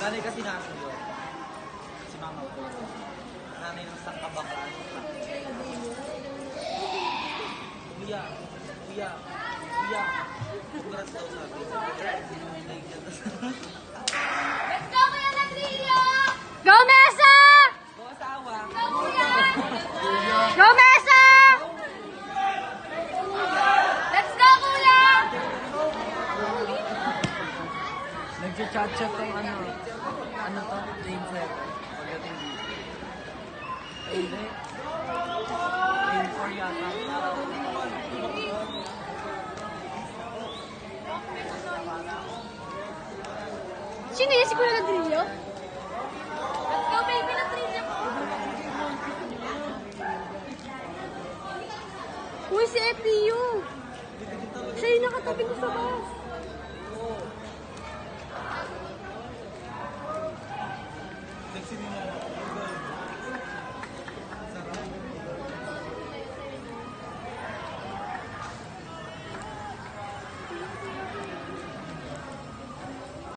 Nanay kasi namin yun. Si mama ko. Nanay ng sangkabakan. Kuya. Kuya. Kuya. Congrats daw sabi. Let's go, Kuya Ladrillo! Go, Mesa! Go asawa. Go, Kuya! Go, Mesa! Let's go, Kuya! Nag-chat-chat ng ano to? Lane 7. Pagdating dito. Ay, hindi. Lane 4 yata. Sino yun? Si Kuya Ladrillo? Let's go, baby Ladrillo! Uy, si EPU! Siya yung nakatabi ko sa bus. Nagsinino mo.